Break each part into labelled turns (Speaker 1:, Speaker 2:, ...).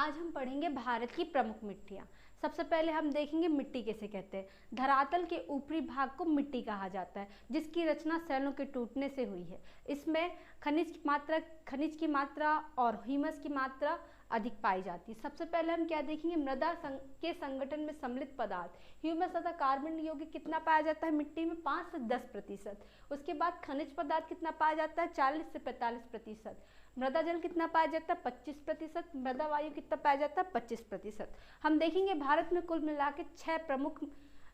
Speaker 1: आज हम पढ़ेंगे भारत की प्रमुख मिट्टियाँ। सबसे पहले हम देखेंगे मिट्टी किसे कहते हैं। धरातल के ऊपरी भाग को मिट्टी कहा जाता है, जिसकी रचना सेलों के टूटने से हुई है। इसमें खनिज की मात्रा और ह्यूमस की मात्रा अधिक पाई जाती है। सबसे पहले हम क्या देखेंगे, मृदा के संगठन में सम्मिलित पदार्थ ह्यूमस तथा कार्बन यौगिक कितना पाया जाता है मिट्टी में, 5 से 10%। उसके बाद खनिज पदार्थ कितना पाया जाता है, 40 से 45%। मृदा जल कितना पाया जाता है, 25%। मृदा वायु कितना पाया जाता है, 25%। हम देखेंगे भारत में कुल मिला के 6 प्रमुख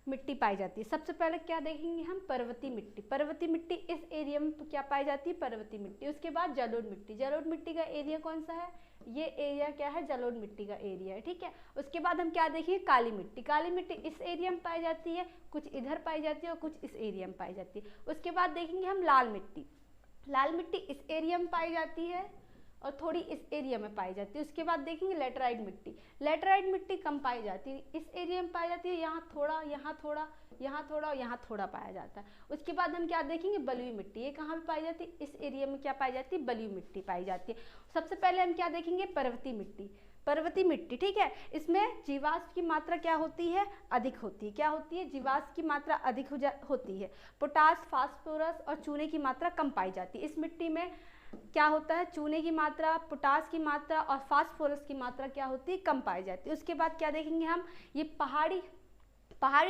Speaker 1: मिट्टी पाई जाती है। सबसे पहले क्या देखेंगे हम, पर्वतीय मिट्टी। पर्वतीय मिट्टी इस एरिया में क्या पाई जाती है, पर्वतीय मिट्टी। उसके बाद जलोढ़ मिट्टी। जलोढ़ मिट्टी का एरिया कौन सा है, ये एरिया क्या है, जलोढ़ मिट्टी का एरिया है, ठीक है। उसके बाद हम क्या देखेंगे, काली मिट्टी। काली मिट्टी इस एरिया में पाई जाती है, कुछ इधर पाई जाती है और कुछ इस एरिया में पाई जाती है। उसके बाद देखेंगे हम लाल मिट्टी। लाल मिट्टी इस एरिया में पाई जाती है और थोड़ी इस एरिया में पाई जाती है। उसके बाद देखेंगे लेटराइट मिट्टी। लेटराइट मिट्टी कम पाई जाती है, इस एरिया में पाई जाती है, यहाँ थोड़ा, यहाँ थोड़ा, यहाँ थोड़ा और यहाँ थोड़ा पाया जाता है। उसके बाद हम क्या देखेंगे, बलुई मिट्टी। ये कहाँ पे पाई जाती है, इस एरिया में क्या पाई जाती है, बलुई मिट्टी पाई जाती है। सबसे पहले हम क्या देखेंगे, पर्वतीय मिट्टी। पर्वतीय मिट्टी, ठीक है, इसमें जीवाश्म की मात्रा क्या होती है, अधिक होती है। क्या होती है, जीवाश्म की मात्रा अधिक होती है। पोटास, फास्फोरस और चूने की मात्रा कम पाई जाती है। इस मिट्टी में क्या होता है, चूने की मात्रा, पोटास की मात्रा और फास्फोरस की मात्रा क्या होती है, कम पाई जाती है। उसके बाद क्या देखेंगे हम, ये पहाड़ी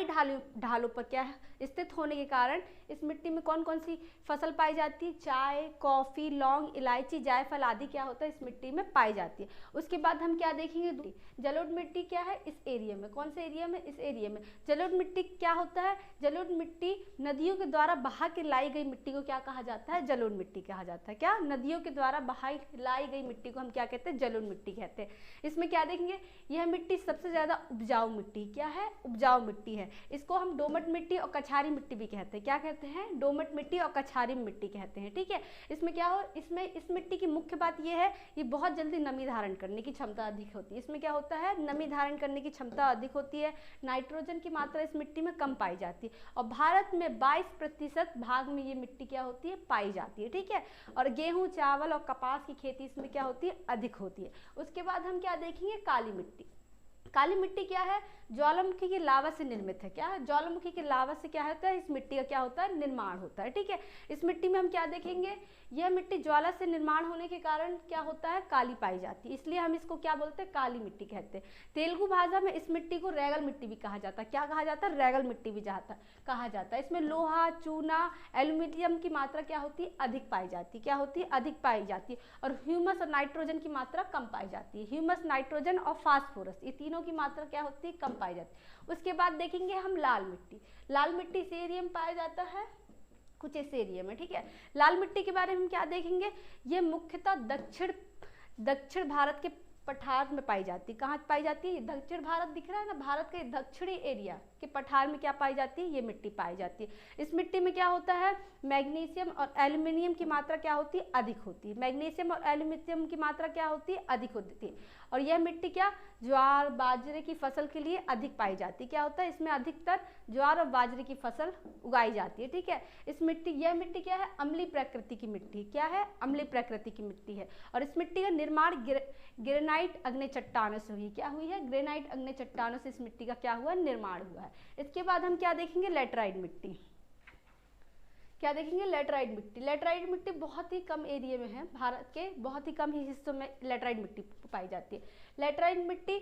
Speaker 1: ढालों पर क्या है स्थित होने के कारण इस मिट्टी में कौन कौन सी फसल पाई जाती है, चाय, कॉफ़ी, लौंग, इलायची, जायफल आदि क्या होता है इस मिट्टी में पाई जाती है। उसके बाद हम क्या देखेंगे, जलोढ़ मिट्टी क्या है, इस एरिया में, कौन से एरिया में, इस एरिया में। जलोढ़ मिट्टी क्या होता है, जलोढ़ मिट्टी नदियों के द्वारा बहा के लाई गई मिट्टी को क्या कहा जाता है, जलोढ़ मिट्टी कहा जाता है। क्या, नदियों के द्वारा बहाई लाई गई मिट्टी को हम क्या कहते हैं, जलोढ़ मिट्टी कहते हैं। इसमें क्या देखेंगे, यह मिट्टी सबसे ज़्यादा उपजाऊ मिट्टी क्या है, उपजाऊ मिट्टी है। इसको हम दोमट मिट्टी और कछारी मिट्टी भी कहते हैं। क्या कहते हैं, दोमट मिट्टी और कछारी मिट्टी कहते हैं, ठीक है। इसमें क्या हो, इसमें इस मिट्टी की मुख्य बात यह है, ये बहुत जल्दी नमी धारण करने की क्षमता अधिक होती है। इसमें क्या होता है, नमी धारण करने की क्षमता अधिक होती है। नाइट्रोजन की मात्रा इस मिट्टी में कम पाई जाती है और भारत में 22% भाग में ये मिट्टी क्या होती है, पाई जाती है, ठीक है। और गेहूं, चावल और कपास की खेती इसमें क्या होती है, अधिक होती है। उसके बाद हम क्या देखेंगे, काली मिट्टी। काली मिट्टी क्या है, ज्वालामुखी की लावा से निर्मित है। क्या है, ज्वालामुखी की लावा से क्या होता है, इस मिट्टी का क्या होता है, निर्माण होता है, ठीक है। इस मिट्टी में हम क्या देखेंगे, यह मिट्टी ज्वाला से निर्माण होने के कारण क्या होता है, काली पाई जाती है, इसलिए हम इसको क्या बोलते हैं, काली मिट्टी कहते हैं। तेलुगु भाषा में इस मिट्टी को रेगल मिट्टी भी कहा जाता है। क्या कहा जाता है, रेगल मिट्टी भी कहा जाता है। इसमें लोहा, चूना, एल्यूमिनियम की मात्रा क्या होती है, अधिक पाई जाती है। क्या होती है, अधिक पाई जाती है। और ह्यूमस और नाइट्रोजन की मात्रा कम पाई जाती है। ह्यूमस, नाइट्रोजन और फास्फोरस, ये तीनों की मात्रा क्या होती है, कम पाई जाती है। उसके बाद देखेंगे हम लाल मिट्टी। लाल मिट्टी इस एरिया में पाया जाता है, कुछ इस एरिया में, ठीक है। लाल मिट्टी के बारे में हम क्या देखेंगे, ये मुख्यतः दक्षिण भारत के पठार में पाई जाती है। कहाँ पाई जाती है, दक्षिण भारत दिख रहा है ना, भारत के दक्षिणी एरिया के पठार में क्या पाई जाती है, ये मिट्टी पाई जाती है। इस मिट्टी में क्या होता है, मैग्नीशियम और एल्यूमिनियम की मात्रा क्या होती है, अधिक होती है। मैग्नीशियम और एल्यूमिनियम की मात्रा क्या होती है, अधिक होती है। और यह मिट्टी क्या, ज्वार, बाजरे की फसल के लिए अधिक पाई जाती है। क्या होता है, इसमें अधिकतर ज्वार और बाजरे की फसल उगाई जाती है, ठीक है। यह मिट्टी क्या है, अम्लीय प्रकृति की मिट्टी। क्या है, अम्लीय प्रकृति की मिट्टी है। और इस मिट्टी का निर्माण ग्रेनाइट अग्नि चट्टानों से हुई। क्या हुई है, ग्रेनाइट अग्नि चट्टानों से इस मिट्टी का क्या हुआ, निर्माण हुआ है। इसके बाद हम क्या देखेंगे, लेटराइट मिट्टी। क्या देखेंगे, लेटराइट मिट्टी। लेटराइट मिट्टी बहुत ही कम एरिया में है, भारत के बहुत ही कम ही हिस्सों में लेटराइट मिट्टी पाई जाती है। लेटराइट मिट्टी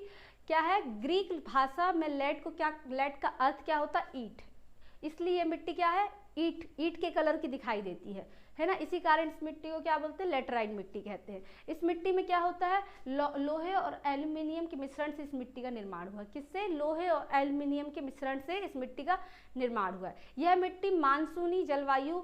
Speaker 1: क्या है, ग्रीक भाषा में लेट का अर्थ क्या होता है, ईंट, इसलिए ये मिट्टी क्या है, ईंट के कलर की दिखाई देती है ना। इसी कारण इस मिट्टी को क्या बोलते हैं, लेटराइट मिट्टी कहते हैं। इस मिट्टी में क्या होता है, लोहे और एल्यूमिनियम के मिश्रण से इस मिट्टी का निर्माण हुआ है। किससे, लोहे और एल्यूमिनियम के मिश्रण से इस मिट्टी का निर्माण हुआ है। यह मिट्टी मानसूनी जलवायु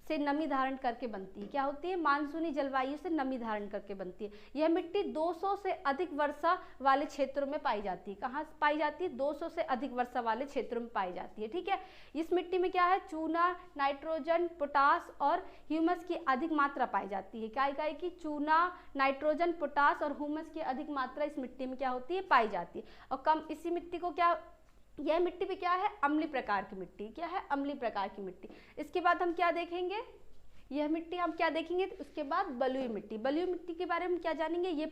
Speaker 1: से नमी धारण करके बनती है। क्या होती है, मानसूनी जलवायु से नमी धारण करके बनती है। यह मिट्टी 200 से अधिक वर्षा वाले क्षेत्रों में पाई जाती है। कहाँ पाई जाती है, 200 से अधिक वर्षा वाले क्षेत्रों में पाई जाती है, ठीक है। इस मिट्टी में क्या है, चूना, नाइट्रोजन, पोटास और ह्यूमस की अधिक मात्रा पाई जाती है। क्या की चूना, नाइट्रोजन, पोटास और ह्यूमस की अधिक मात्रा इस मिट्टी में क्या होती है, पाई जाती है। और कम इसी मिट्टी को क्या, यह मिट्टी भी क्या है, अम्लीय प्रकार की मिट्टी। क्या है, अम्लीय प्रकार की मिट्टी। इसके बाद हम क्या देखेंगे, यह मिट्टी हम क्या देखेंगे, उसके बाद बलुई मिट्टी। बलुई मिट्टी के बारे में क्या जानेंगे, ये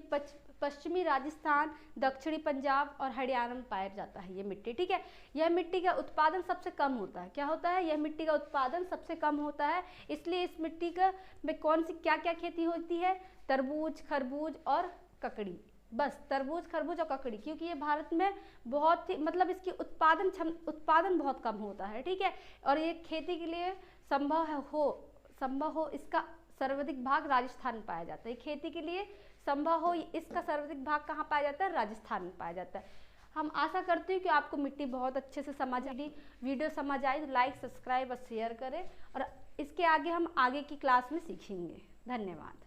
Speaker 1: पश्चिमी राजस्थान, दक्षिणी पंजाब और हरियाणा में पाया जाता है ये मिट्टी। ठीक है, यह मिट्टी का उत्पादन सबसे कम होता है। क्या होता है? यह मिट्टी का उत्पादन सबसे कम होता है, इसलिए इस मिट्टी का में कौन सी क्या क्या खेती होती है? तरबूज, खरबूज और ककड़ी। बस तरबूज, खरबूज और ककड़ी, क्योंकि ये भारत में बहुत ही मतलब इसकी उत्पादन बहुत कम होता है। ठीक है, और ये खेती के लिए संभव हो इसका सर्वाधिक भाग राजस्थान में पाया जाता है। खेती के लिए संभव हो इसका सर्वाधिक भाग कहाँ पाया जाता है? राजस्थान में पाया जाता है। हम आशा करते हैं कि आपको मिट्टी बहुत अच्छे से वीडियो समझ आई तो लाइक, सब्सक्राइब और शेयर करें, और इसके आगे हम आगे की क्लास में सीखेंगे। धन्यवाद।